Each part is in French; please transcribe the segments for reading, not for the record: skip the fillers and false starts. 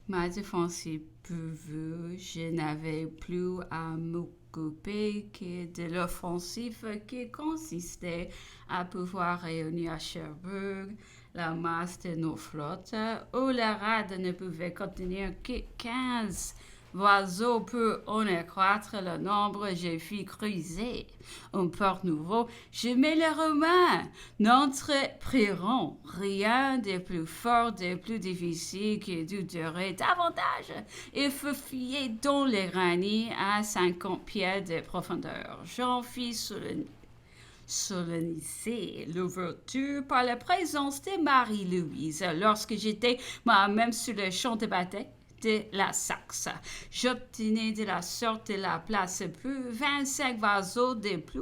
Ma défense est peu vue, je n'avais plus à m'occuper que de l'offensive qui consistait à pouvoir réunir à Cherbourg la masse de nos flottes, où la rade ne pouvait contenir que 15 oiseaux pour en accroître le nombre, je fis creuser un port nouveau. Je mets les Romains n'entrepriront rien de plus fort, de plus difficile que de durer davantage. Il faut fier dans les raniers à 50 pieds de profondeur. J'en fis solenniser l'ouverture par la présence de Marie-Louise lorsque j'étais moi-même sur le champ de bataille de la Saxe. J'obtenais de la sorte la place pour 25 vaseaux de plus.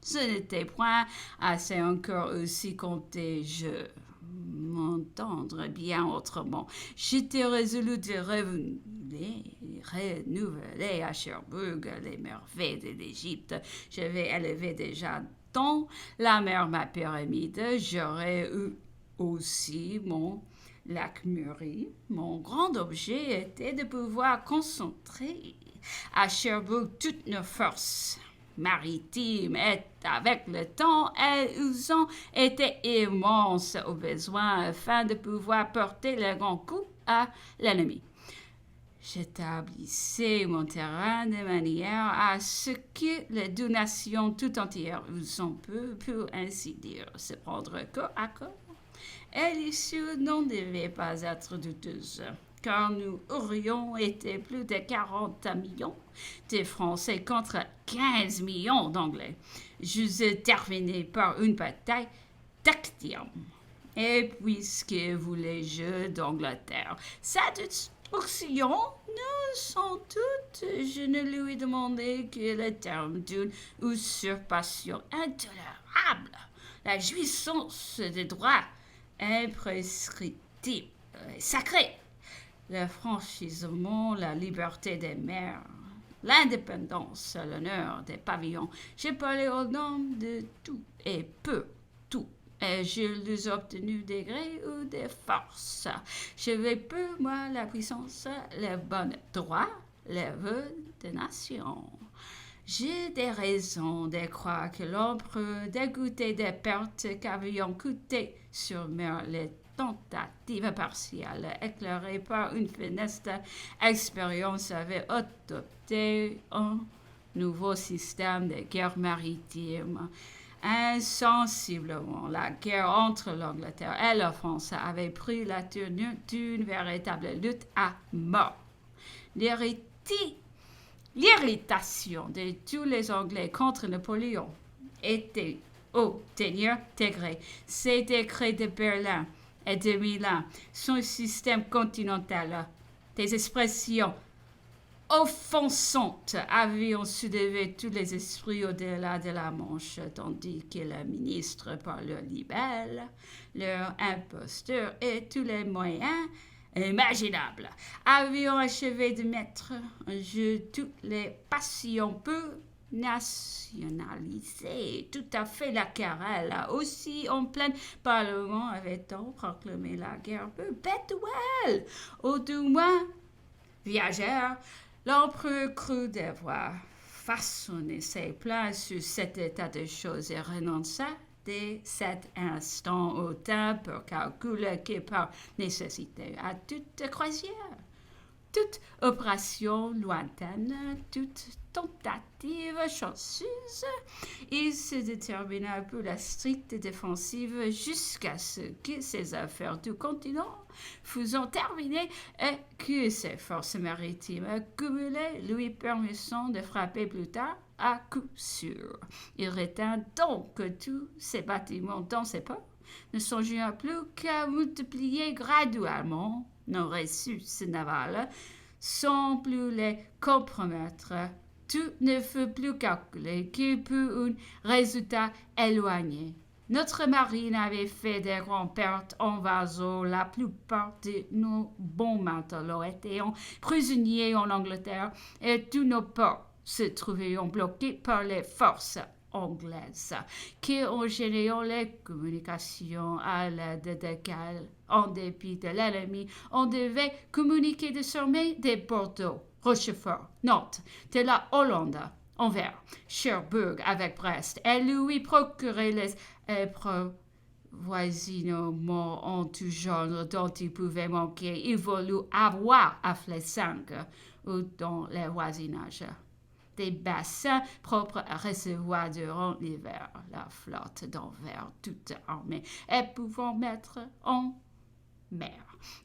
Ce n'était point assez encore aussi comptais-je m'entendre bien autrement. J'étais résolu de renouveler à Cherbourg les merveilles de l'Égypte. J'avais élevé déjà dans la mer ma pyramide. J'aurais eu aussi mon lac mûri. Mon grand objet était de pouvoir concentrer à Cherbourg toutes nos forces maritimes et avec le temps, elles ont été immenses au besoin afin de pouvoir porter le grand coup à l'ennemi. J'établissais mon terrain de manière à ce que les deux nations tout entières ont pu, pour ainsi dire, se prendre corps à corps. Et l'issue n'en devait pas être douteuse, car nous aurions été plus de 40 millions de Français contre 15 millions d'Anglais. J'eusse terminé par une bataille tactique. Et puisque voulais-je d'Angleterre, sa destruction, nous sans doute, je ne lui demandais que le terme d'une usurpation intolérable, la jouissance des droits imprescriptibles, sacrés, le franchissement, la liberté des mers, l'indépendance, l'honneur des pavillons. J'ai parlé au nom de tout et peu tout. Et je les ai obtenus des grés ou des forces. Je veux peu, moi, la puissance, le bon droit, les vœux des nations. J'ai des raisons de croire que l'empereur, dégoûté des pertes qu'avaient coûté sur mer les tentatives partielles éclairées par une funeste expérience, avait adopté un nouveau système de guerre maritime. Insensiblement, la guerre entre l'Angleterre et la France avait pris la tenue d'une véritable lutte à mort. L'irritation de tous les Anglais contre Napoléon était au dernier degré. Ces décrets de Berlin et de Milan, son système continental, des expressions offensantes avaient soulevé tous les esprits au-delà de la Manche, tandis que le ministre, par leur libelle, leur imposture et tous les moyens imaginables, avaient achevé de mettre en jeu toutes les passions peu nationaliser tout à fait la querelle. Aussi, en plein Parlement, avait-on proclamé la guerre perpétuelle, ou du moins viagère. L'empereur crut devoir façonner ses plans sur cet état de choses et renonça dès cet instant au temps pour calculer que par nécessité à toute croisière, toute opération lointaine, toute tentative chanceuse, il se détermina pour la stricte défensive jusqu'à ce que ses affaires du continent fussent terminées et que ses forces maritimes accumulées lui permissant de frapper plus tard à coup sûr. Il retint donc tous ses bâtiments dans ses ports, ne songeant plus qu'à multiplier graduellement nos ressources navales, sans plus les compromettre. Tout ne fut plus calculé que pour un résultat éloigné. Notre marine avait fait des grandes pertes en vaisseaux. La plupart de nos bons matelots étaient prisonniers en Angleterre et tous nos ports se trouvaient bloqués par les forces anglaise, qui ont gêné les communications à l'aide desquelles, en dépit de l'ennemi, on devait communiquer désormais des Bordeaux, Rochefort, Nantes, de la Hollande, Anvers, Cherbourg avec Brest, et lui procurer les voisinements en tout genre dont il pouvait manquer. Il voulut avoir à Flessingue ou dans les voisinages des bassins propres à recevoir durant l'hiver la flotte d'Anvers toute armée et pouvant mettre en mer.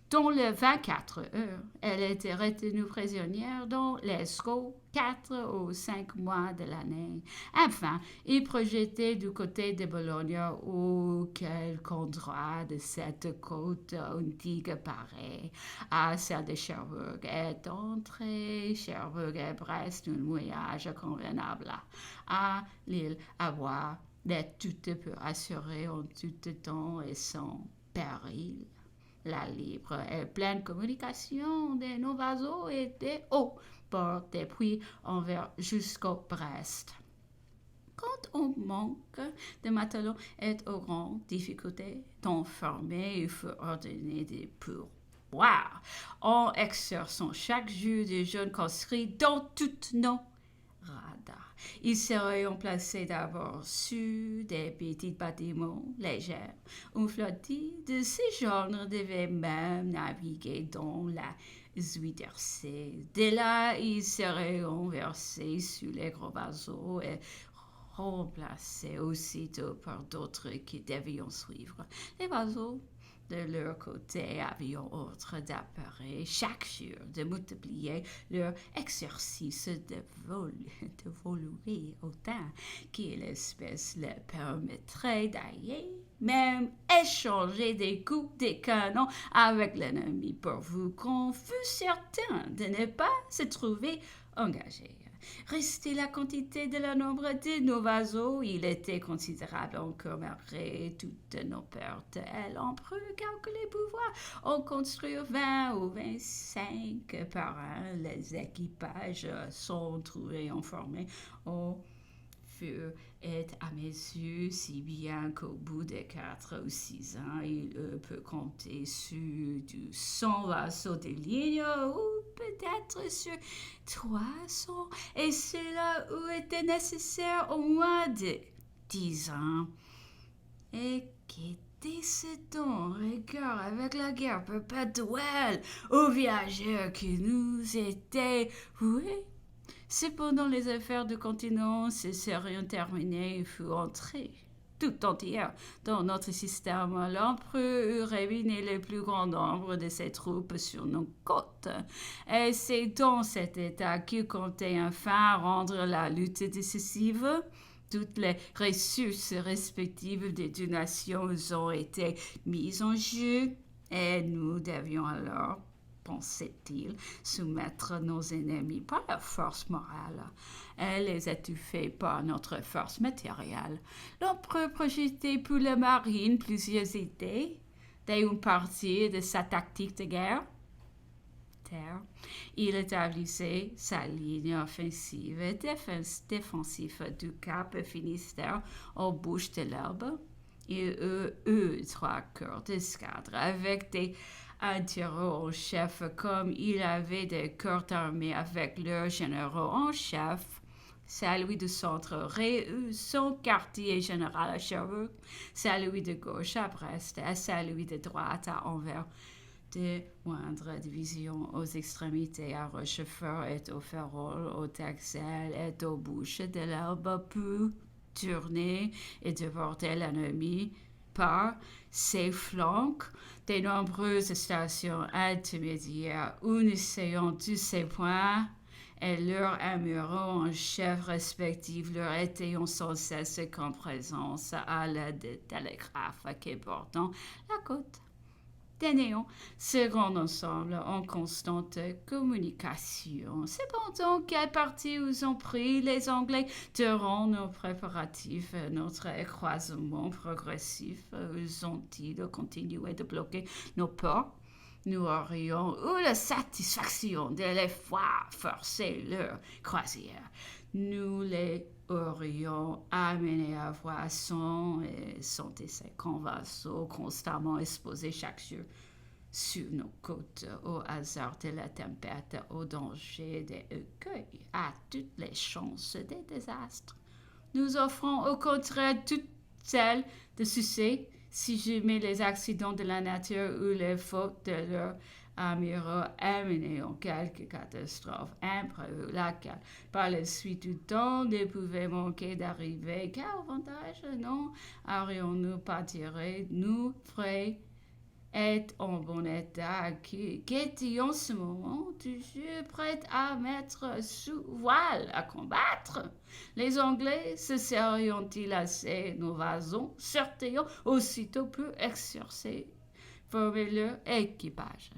Dans les 24 heures, elle était retenue prisonnière dans l'Escaut 4 ou 5 mois de l'année. Enfin, il projetait du côté de Bologne ou quelque endroit de cette côte une digue pareille à celle de Cherbourg et entre Cherbourg et Brest un voyage convenable à l'île à voir de tout peu assuré en tout temps et sans péril. La libre et pleine communication de nos vaisseaux était au bord depuis Anvers jusqu'au Brest. Quand on manque de matelots et aux grandes difficultés d'enfermer, il faut ordonner des pourboires en exerçant chaque jour des jeunes conscrits dans toutes nos radars. Ils seraient placés d'abord sur des petits bâtiments légers. Une flottille de ce genre devait même naviguer dans la Zuiderzee. De là, ils seraient renversés sur les gros vaisseaux et remplacés aussitôt par d'autres qui devaient suivre. Les vaisseaux de leur côté avaient ordre d'appareiller chaque jour, de multiplier leur exercice de voler autant que l'espèce le permettrait d'ailleurs même échanger des coups de canon avec l'ennemi pourvu qu'on fût certain de ne pas se trouver engagé. Restait la quantité de la nombre de nos vaisseaux, il était considérable encore malgré toutes nos pertes. Et l'empereur calculait pouvoir en construire 20 ou 25 par an. Les équipages sont trouvés informés au fur et à mesure, si bien qu'au bout de 4 ou 6 ans, il peut compter sur du 100 vaisseaux de ligne ou peut-être sur 300. Et cela était nécessaire au moins de 10 ans. Et qu'était ce temps, regard avec la guerre perpétuelle aux viageurs qui nous étaient voués? Cependant, les affaires du continent se seraient terminées et furent entrées tout entière dans notre système. L'empereur eut réuni le plus grand nombre de ses troupes sur nos côtes. Et c'est dans cet état qu'il comptait enfin rendre la lutte décisive. Toutes les ressources respectives des deux nations ont été mises en jeu et nous devions alors, pensait-il, soumettre nos ennemis par la force morale et les étouffer par notre force matérielle. L'empereur projetait pour la marine plusieurs idées d'une partie de sa tactique de guerre. Il établissait sa ligne offensive et défensive du Cap Finistère aux bouches de l'Elbe. Il eut 3 corps d'escadre avec des admiraux en chef, comme il avait des corps d'armée avec leurs généraux en chef. Celui du centre eut son quartier général à Cherbourg, celui de gauche à Brest et celui de droite à Anvers. De moindres divisions aux extrémités à Rochefort et au Ferrol, au Texel et aux bouches de l'Elbe pour tourner et déporter l'ennemi par ses flancs. De nombreuses stations intermédiaires unissant tous ces points et leurs amiraux en chef respectifs leur étaient sans cesse qu'en présence à l'aide de télégraphes qui portant la côte. Tenons ce grand ensemble en constante communication. Cependant, quelle partie ils ont pris les Anglais durant nos préparatifs, notre croisement progressif? Ils ont-ils continué de bloquer nos ports? nous aurions eu la satisfaction de les voir forcer leur croisière. Nous les aurions amenés à voir son et ses vaisseaux constamment exposés chaque jour sur nos côtes, au hasard de la tempête, au danger des écueils, à toutes les chances des désastres. Nous offrons au contraire toutes celles de succès si jamais les accidents de la nature ou les fautes de leurs amiraux amenaient en quelque catastrophe imprévue, laquelle, par la suite du temps, ne pouvait manquer d'arriver. Quel avantage, non, aurions-nous pas tiré, nous, frais, est en bon état, qui était en ce moment toujours prête à mettre sous voile, à combattre. Les Anglais se serions-ils assez nos vasons, sortiront aussitôt pour exercer, former leur équipage.